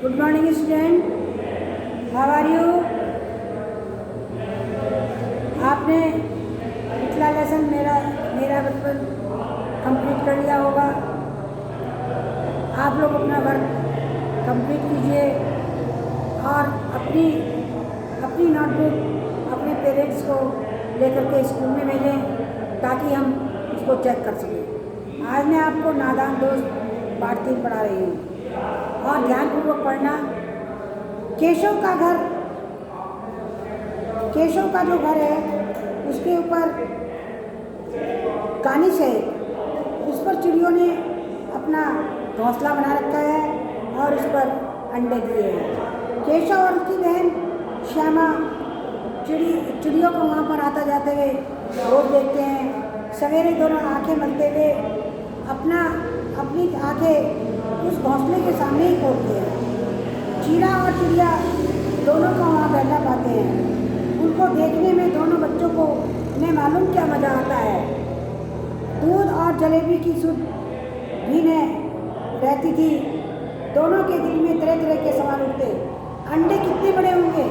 Good morning, student. How are you? आपने पिछला lesson मेरा बचपन कंप्लीट कर लिया होगा। आप लोग अपना वर्क कंप्लीट कीजिए और अपनी नोटबुक अपने पेरेंट्स को लेकर के स्कूल में भेजें ताकि हम इसको चेक कर सकें। आज मैं आपको नादान दोस्त पार्ट 3 पढ़ा रही हूँ और ध्यानपूर्वक पढ़ना। केशव का जो घर है उसके ऊपर कानिश है, उस पर चिड़ियों ने अपना घोंसला बना रखा है और उस पर अंडे दिए हैं। केशव और उसकी बहन श्यामा चिड़ियों को वहाँ पर आता जाते हुए रोज देखते हैं। सवेरे दोनों आंखें मलते हुए अपनी आंखें उस घोंसले के सामने ही खोलते हैं। चीरा और चिड़िया दोनों को वहाँ बैठा पाते हैं। उनको देखने में दोनों बच्चों को उन्हें मालूम क्या मज़ा आता है। दूध और जलेबी की सुध भी रहती थी। दोनों के दिल में तरह तरह के सवाल उठते। अंडे कितने बड़े होंगे,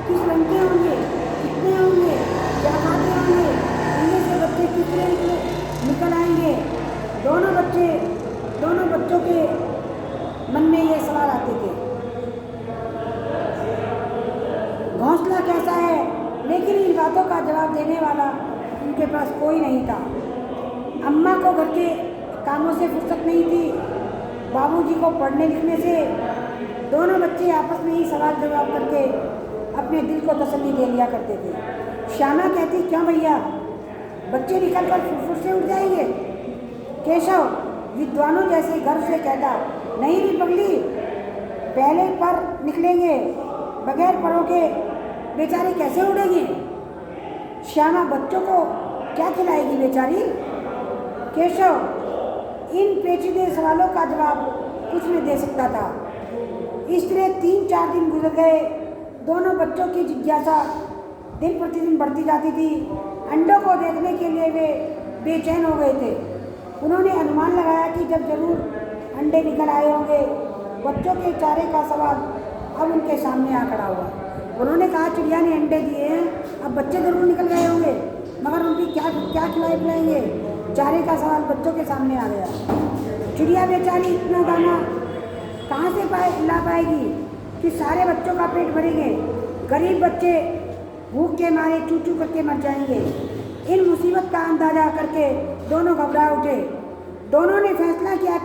किस रंग के होंगे, कितने होंगे, क्या खाते होंगे, इनमें से बच्चे कितने निकल आएंगे। दोनों बच्चों के मन में ये सवाल आते थे। घोंसला कैसा है, लेकिन इन बातों का जवाब देने वाला उनके पास कोई नहीं था। अम्मा को घर के कामों से फुर्सत नहीं थी। बाबूजी को पढ़ने लिखने से। दोनों बच्चे आपस में ही सवाल जवाब करके अपने दिल को तसल्ली दे लिया करते थे। श्यामा कहती, क्यों भैया, बच्चे निकल कर फुरफुर से उठ जाएंगे। केशव विद्वानों जैसे घर से कहता, नहीं भी पगली, पहले पर निकलेंगे, बगैर परों के बेचारी कैसे उड़ेगी। श्यामा बच्चों को क्या खिलाएगी बेचारी। केशव इन पेचीदे सवालों का जवाब कुछ नहीं दे सकता था। इस तरह 3-4 दिन गुजर गए। दोनों बच्चों की जिज्ञासा दिन प्रतिदिन बढ़ती जाती थी। अंडों को देखने के लिए वे बेचैन हो गए थे। उन्होंने अनुमान लगाया कि जब जरूर अंडे निकल आए होंगे। बच्चों के चारे का सवाल अब उनके सामने आ खड़ा हुआ। उन्होंने कहा, चिड़िया ने अंडे दिए हैं, अब बच्चे जरूर निकल गए होंगे, मगर उनकी क्या खिलाएंगे। चारे का सवाल बच्चों के सामने आ गया। चिड़िया बेचारी इतना दाना कहाँ से ला पाएगी कि सारे बच्चों का पेट भरेंगे। गरीब बच्चे भूख के मारे चू चू करके मर जाएंगे। इन मुसीबत का अंदाजा करके दोनों घबरा उठे। दोनों ने फैसला किया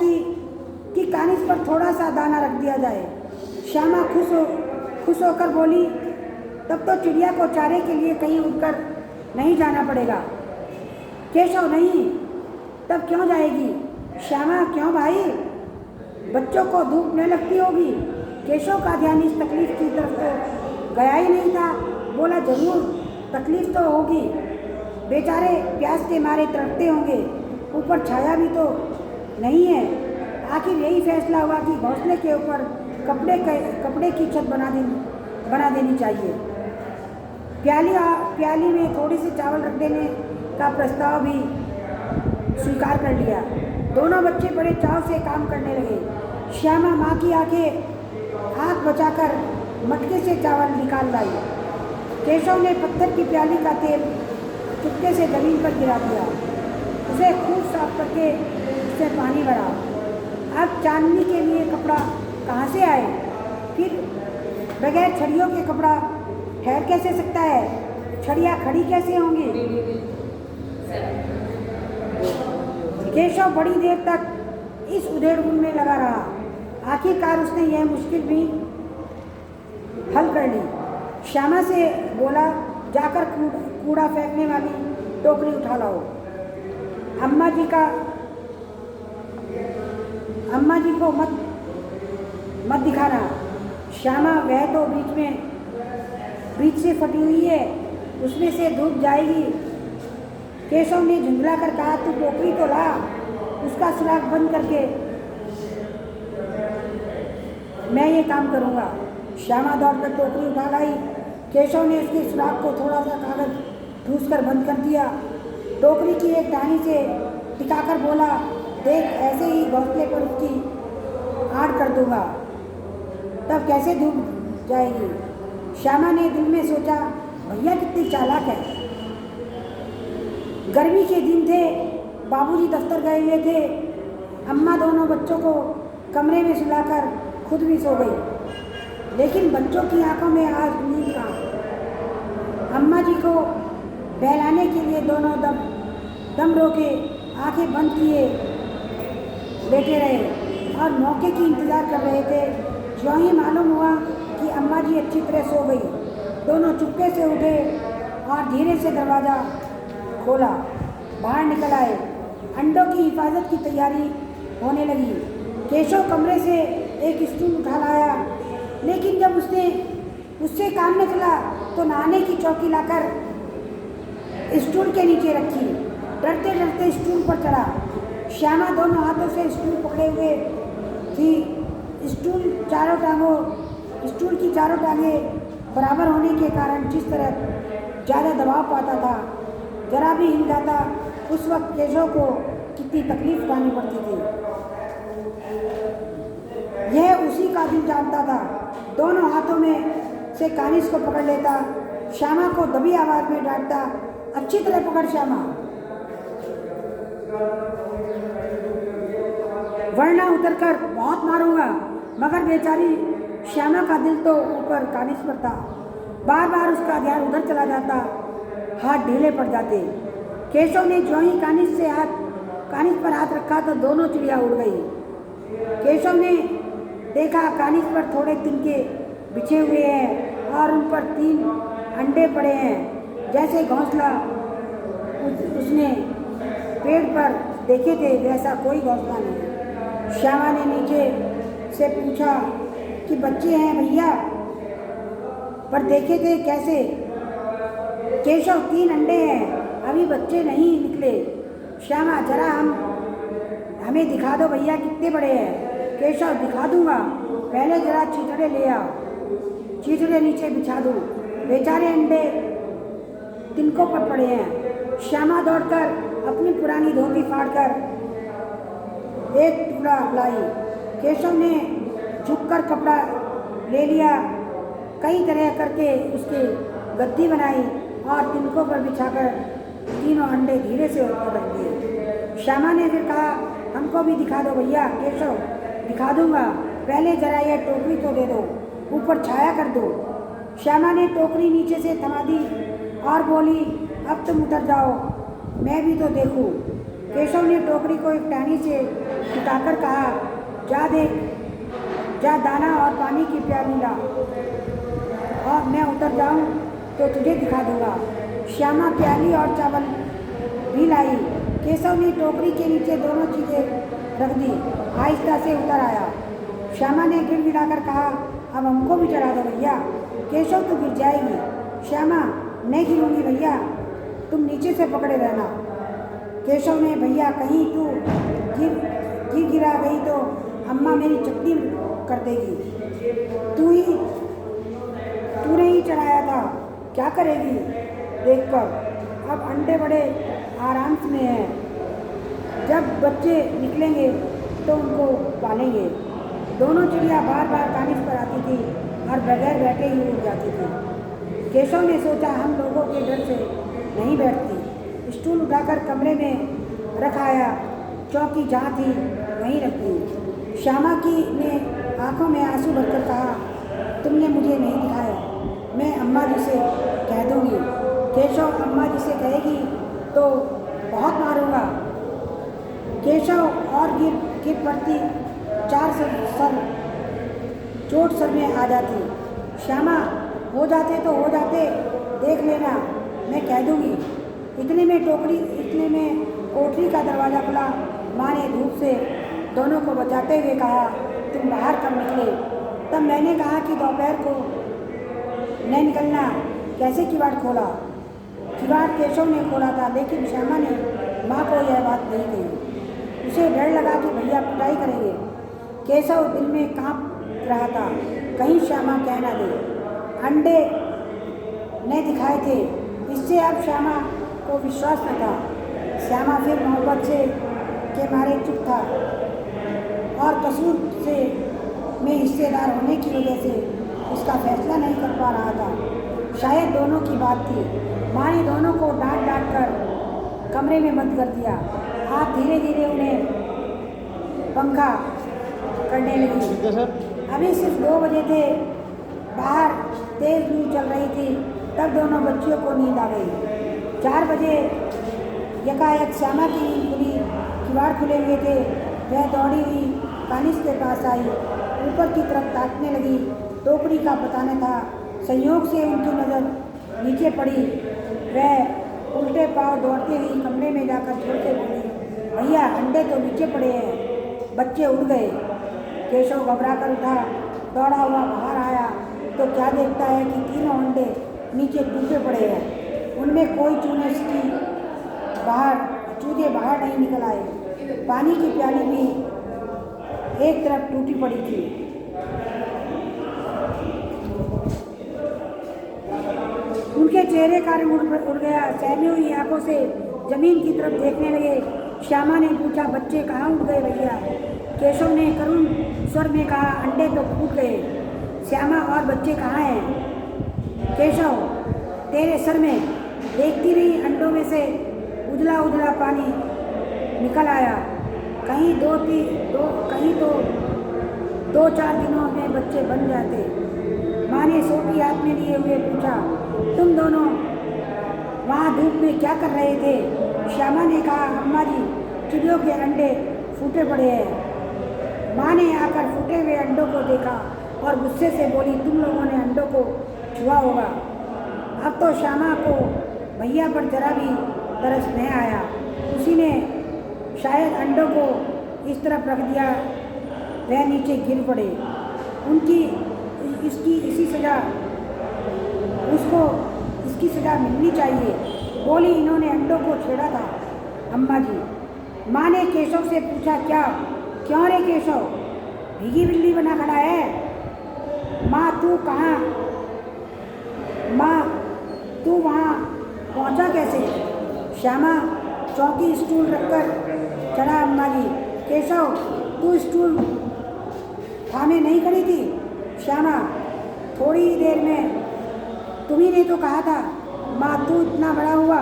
कि कानिस पर थोड़ा सा दाना रख दिया जाए। श्यामा खुश होकर बोली, तब तो चिड़िया को चारे के लिए कहीं उड़कर नहीं जाना पड़ेगा। केशव, नहीं, तब क्यों जाएगी। श्यामा, क्यों भाई, बच्चों को धूप न लगती होगी। केशव का ध्यान इस तकलीफ की तरफ तो गया ही नहीं था। बोला, जरूर तकलीफ तो होगी, बेचारे प्यास के मारे तड़पते होंगे, ऊपर छाया भी तो नहीं है। आखिर यही फैसला हुआ कि घोंसले के ऊपर कपड़े की छत बना देनी चाहिए। प्याली में थोड़ी सी चावल रख देने का प्रस्ताव भी स्वीकार कर लिया। दोनों बच्चे बड़े चाव से काम करने लगे। श्यामा माँ की आँख बचाकर मटके से चावल निकाल लाई। केशव ने पत्थर की प्याली का तेल चुपके से जमीन पर गिरा दिया। उसे खूब साफ करके उससे पानी भरा। अब चांदनी के लिए कपड़ा कहाँ से आए। फिर बगैर छड़ियों के कपड़ा ठहर कैसे सकता है। छड़ियाँ खड़ी कैसे होंगी। केशव बड़ी देर तक इस उधेड़-बुन में लगा रहा। आखिरकार उसने यह मुश्किल भी हल कर ली। श्यामा से बोला, जाकर कूड़ा फेंकने वाली टोकरी उठा लाओ। अम्मा जी को मत दिखाना। श्यामा, वह तो बीच से फटी हुई है, उसमें से धूप जाएगी। केशव ने झुंझला कर कहा, तू टोकरी तो ला, उसका सुराख बंद करके मैं ये काम करूँगा। श्यामा दौड़कर टोकरी उठा लाई। केशव ने उसके सुराख को थोड़ा सा कागज ठूस कर बंद कर दिया। टोकरी की एक टहनी से टिकाकर बोला, देख ऐसे ही घोंसले पर उसकी आड़ कर दूंगा। तब कैसे धूप जाएगी। श्यामा ने दिल में सोचा, भैया कितनी चालाक है। गर्मी के दिन थे, बाबूजी दफ्तर गए हुए थे। अम्मा दोनों बच्चों को कमरे में सुलाकर खुद भी सो गई, लेकिन बच्चों की आंखों में आज नींद कहाँ। अम्मा जी को बहलाने के लिए दोनों दम रोके आंखें बंद किए बैठे रहे और मौके की इंतज़ार कर रहे थे। जो ही मालूम हुआ कि अम्मा जी अच्छी तरह सो गई, दोनों चुपके से उठे और धीरे से दरवाज़ा खोला, बाहर निकल आए। अंडों की हिफाजत की तैयारी होने लगी। केशव कमरे से एक स्टूल उठा लाया, लेकिन जब उससे काम न चला तो नहाने की चौकी लाकर स्टूल के नीचे रखी। डरते डरते स्टूल पर चढ़ा। श्यामा दोनों हाथों से स्टूल पकड़े हुए थी। स्टूल की चारों टांगें बराबर होने के कारण जिस तरह ज़्यादा दबाव पाता था, जरा भी हिल जाता, उस वक्त केशव को कितनी तकलीफ उठानी पड़ती थी, यह उसी का दिल जानता था। दोनों हाथों में से कानिस को पकड़ लेता, श्यामा को दबी आवाज़ में डांटता, अच्छी तरह पकड़ श्यामा, वरना उतरकर बहुत मारूंगा। मगर बेचारी श्यामा का दिल तो ऊपर कानिस पर था। बार बार उसका ध्यान उधर चला जाता, हाथ ढीले पड़ जाते। केशव ने जो ही कानिस पर हाथ रखा तो दोनों चिड़िया उड़ गई। केशव ने देखा कानिस पर थोड़े तिनके बिछे हुए हैं और उन पर 3 अंडे पड़े हैं, जैसे घोंसला उसने पेड़ पर देखे थे वैसा कोई घोंसला नहीं। श्यामा ने नीचे से पूछा कि बच्चे हैं भैया, पर देखे थे कैसे? केशव 3 अंडे हैं, अभी बच्चे नहीं निकले। श्यामा जरा हमें दिखा दो भैया कितने बड़े हैं। केशव दिखा दूंगा, पहले जरा चीथड़े ले आओ, चीथड़े नीचे बिछा दूँ। बेचारे अंडे तिनकों पर पड़े हैं। श्यामा दौड़कर अपनी पुरानी धोती फाड़कर एक टुकड़ा लाई। केशव ने झुककर कपड़ा ले लिया, कई तरह करके उसकी गद्दी बनाई और तिनकों पर बिछाकर तीनों अंडे धीरे से ऊपर रख दिए। श्यामा ने फिर कहा, हमको भी दिखा दो भैया। केशव दिखा दूंगा, पहले जरा यह टोकरी तो दे दो, ऊपर छाया कर दो। श्यामा ने टोकरी नीचे से थमा दी और बोली, अब तुम उतर जाओ, मैं भी तो देखूं। केशव ने टोकरी को एक टहनी से उठाकर कहा, जा देख, जा दाना और पानी की प्याली ला, और मैं उतर जाऊं तो तुझे दिखा दूंगा। श्यामा प्याली और चावल भी लाई। केशव ने टोकरी के नीचे दोनों चीज़ें रख दी, आहिस्ता से उतर आया। श्यामा ने गिड़गिड़ाकर कहा, अब हमको भी चढ़ा दो भैया। केशव तो गिर जाएगी। श्यामा, नहीं गिरूंगी भैया, तुम नीचे से पकड़े रहना। केशव ने, भैया कहीं तू गिरा गई तो अम्मा मेरी चटनी कर देगी। तूने ही चढ़ाया था, क्या करेगी देखकर। अब अंडे बड़े आराम में हैं, जब बच्चे निकलेंगे तो उनको पालेंगे। दोनों चिड़िया बार बार कानिस पर आती थी और बगैर बैठे ही उड़ जाती थी। केशव ने सोचा, हम लोगों के डर से नहीं बैठती। स्टूल उठाकर कमरे में रखाया, चौकी जहाँ थी वहीं रख दी। श्यामा ने आंखों में आंसू भरकर कहा, तुमने मुझे नहीं दिखाया, मैं अम्मा जी से कह दूँगी। केशव, अम्मा जी से कहेगी तो बहुत मारूंगा। केशव और गिर पड़ती, 4 सर चोट सर में आ जाती। श्यामा, हो जाते तो हो जाते, देख लेना, मैं कह दूँगी। इतने में कोठरी का दरवाज़ा खुला। माँ ने धूप से दोनों को बचाते हुए कहा, तुम बाहर कब निकले? तब मैंने कहा कि दोपहर को न निकलना। कैसे किवाड़ खोला? किवाड़ केशव ने खोला था, लेकिन श्यामा ने माँ को यह बात नहीं कही। उसे डर लगा कि भैया पिटाई करेंगे। केशव दिल में कांप रहा था, कहीं श्यामा कह ना दे। अंडे ने दिखाए थे, इससे अब श्यामा को विश्वास न था। श्यामा फिर मोहब्बत से के मारे चुप था और कसूर से में हिस्सेदार होने की वजह से उसका फैसला नहीं कर पा रहा था। शायद दोनों की बात थी। माँ ने दोनों को डांट डांट कर कमरे में बंद कर दिया। आप धीरे धीरे उन्हें पंखा करने लगी। अभी सिर्फ 2 बजे थे। बाहर तेज लू चल रही थी। तब दोनों बच्चियों को नींद आ गई। 4 बजे यकायक श्यामा की नींद खुली। किवाड़ खुले हुए थे। वह दौड़ी हुई कानिस के पास आई। ऊपर की तरफ ताकने लगी। टोकरी का पता न था। संयोग से उनकी नज़र नीचे पड़ी। वह उल्टे पांव दौड़ती हुई कमरे में जाकर छोड़ के बोली, भैया अंडे तो नीचे पड़े हैं। बच्चे उड़ गए। केशव घबरा कर उठा, दौड़ा हुआ बाहर आया तो क्या देखता है कि तीनों अंडे नीचे टूटे पड़े हैं। उनमें कोई चूजे बाहर नहीं निकल आए। पानी की प्याली भी एक तरफ टूटी पड़ी थी। उनके चेहरे का रंग उड़ गया। सहमी हुई आंखों से जमीन की तरफ देखने लगे। श्यामा ने पूछा, बच्चे कहाँ उड़ गए भैया? केशव ने करुण स्वर में कहा, अंडे तो फूट गए। श्यामा, और बच्चे कहाँ हैं? केशव, तेरे सर में देखती रही अंडों में से उजला उजला पानी निकल आया। कहीं तो 2-4 दिनों में बच्चे बन जाते। माँ ने सोटी हाथ में लिए हुए पूछा, तुम दोनों वहाँ धूप में क्या कर रहे थे? श्यामा ने कहा, अम्मा जी, चिड़ियों के अंडे फूटे पड़े हैं। माँ ने आकर फूटे हुए अंडों को देखा और गुस्से से बोली, तुम लोगों ने अंडों को छुआ होगा। अब तो श्यामा को भैया पर जरा भी तरस नहीं आया। उसी ने शायद अंडों को इस तरफ रख दिया, वह नीचे गिर पड़े। इसकी सजा मिलनी चाहिए। बोली, इन्होंने अंडों को छेड़ा था अम्मा जी। माँ ने केशव से पूछा, क्यों रे केशव, भीगी बिल्ली बना खड़ा है? माँ, तू वहाँ पहुँचा कैसे? श्यामा, चौकी स्टूल रखकर चढ़ा अम्मा जी। केशव, तू स्टूल थामे नहीं खड़ी थी? श्यामा, थोड़ी देर में तुम्ही ने तो कहा था। माँ, तू इतना बड़ा हुआ,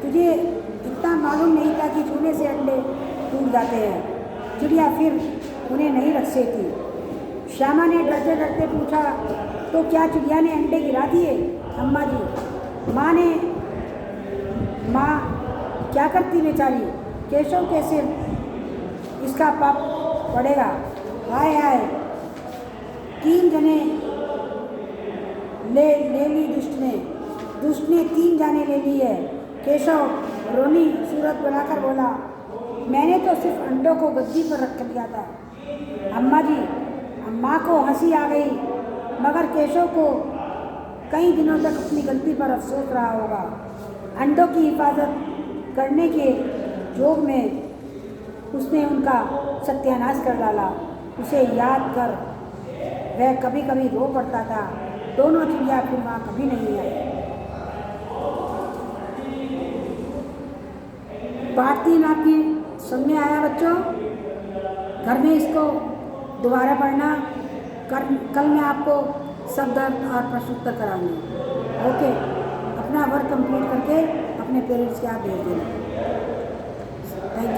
तुझे इतना मालूम नहीं था कि छूने से अंडे टूट जाते हैं। चिड़िया फिर उन्हें नहीं रख सकती। श्यामा ने डरते डरते पूछा, तो क्या चिड़िया ने अंडे गिरा दिए अम्मा जी? माँ क्या करती बेचारी? केशव के सिर इसका पाप पड़ेगा। हाय हाय, 3 जने ले ली दुष्ट ने 3 जाने ले ली है। केशव रोनी सूरत बनाकर बोला, मैंने तो सिर्फ अंडों को गद्दी पर रख दिया था। अम्मा जी, अम्मा को हंसी आ गई, मगर केशव को कई दिनों तक अपनी गलती पर अफसोस रहा होगा। अंडों की हिफाजत करने के जोग में उसने उनका सत्यानाश कर डाला। उसे याद कर वह कभी कभी रो पड़ता था। दोनों चिड़िया फिर वहाँ कभी नहीं आई। पाठतीन आपकी समझ में आया बच्चों? घर में इसको दोबारा पढ़ना। कल मैं आपको शब्द और प्रश्नोत्तर कराऊंगी। ओके, अपना वर्क कंप्लीट करके अपने पेरेंट्स के आप भेज देना। Thank you.